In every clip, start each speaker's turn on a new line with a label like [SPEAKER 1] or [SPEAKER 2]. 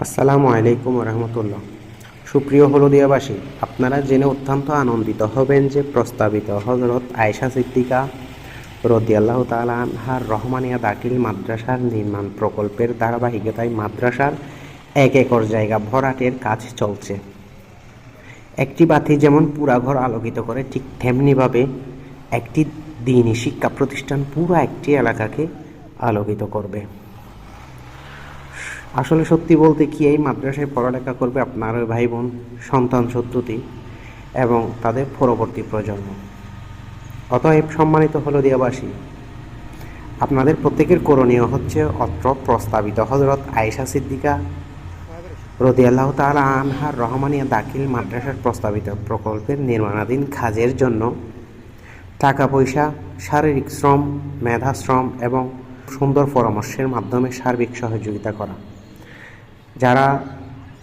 [SPEAKER 1] আসসালামু আলাইকুম রহমতুল্লাহ। সুপ্রিয় হলদিয়াবাসী, আপনারা জেনে অত্যন্ত আনন্দিত হবেন যে প্রস্তাবিত হজরত আয়েশা সিদ্দিকা রাদিয়াল্লাহু তাআলা আনহার রহমানিয়া দাখিল মাদ্রাসার নির্মাণ প্রকল্পের ধারাবাহিকতায় মাদ্রাসার 1 একর জায়গা ভরাটের কাজ চলছে। একটি বাতি যেমন পুরা ঘর আলোকিত করে, ঠিক তেমনিভাবে একটি দ্বীনি শিক্ষা প্রতিষ্ঠান পুরো একটি এলাকাকে আলোকিত করবে। আসলে সত্যি বলতে কি, এই মাদ্রাসায় পড়ালেখা করবে আপনার ভাই বোন, সন্তান সন্ততি এবং তাদের পরবর্তী প্রজন্ম। অতএব সম্মানিত হলদিয়াবাসী, আপনাদের প্রত্যেকের করণীয় হচ্ছে অত্র প্রস্তাবিত হজরত আয়েশা সিদ্দিকা রাদিয়াল্লাহু তাআলা আনহার রহমানিয়া দাখিল মাদ্রাসার প্রস্তাবিত প্রকল্পের নির্মাণাধীন কাজের জন্য টাকা পয়সা, শারীরিক শ্রম, মেধাশ্রম এবং সুন্দর পরামর্শের মাধ্যমে সার্বিক সহযোগিতা করা। যারা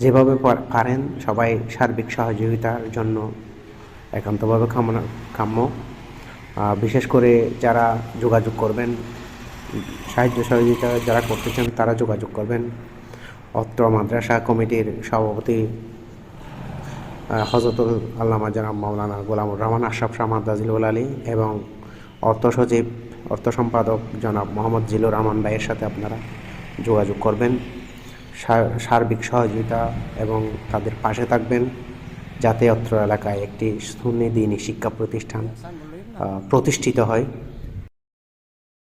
[SPEAKER 1] যেভাবে পারেন সবাই সার্বিক সহযোগিতার জন্য একান্তভাবে কাম্য। বিশেষ করে যারা যোগাযোগ করবেন, সাহায্য সহযোগিতা যারা করতে চান তারা যোগাযোগ করবেন অত্র মাদ্রাসা কমিটির সভাপতি হযরতুল আল্লামা জনাব মাওলানা গোলামুর রহমান আশরাফ শাহ মাদ্দাজিলুল আলী এবং অর্থ সচিব, অর্থ সম্পাদক জনাব মোহাম্মদ জিলুর রহমান ভাইয়ের সাথে আপনারা যোগাযোগ করবেন। সার্বিক সহযোগিতা এবং তাদের পাশে থাকবেন যাতে অত্র এলাকায় একটি সুন্নি দ্বীনি শিক্ষা প্রতিষ্ঠান প্রতিষ্ঠিত হয়।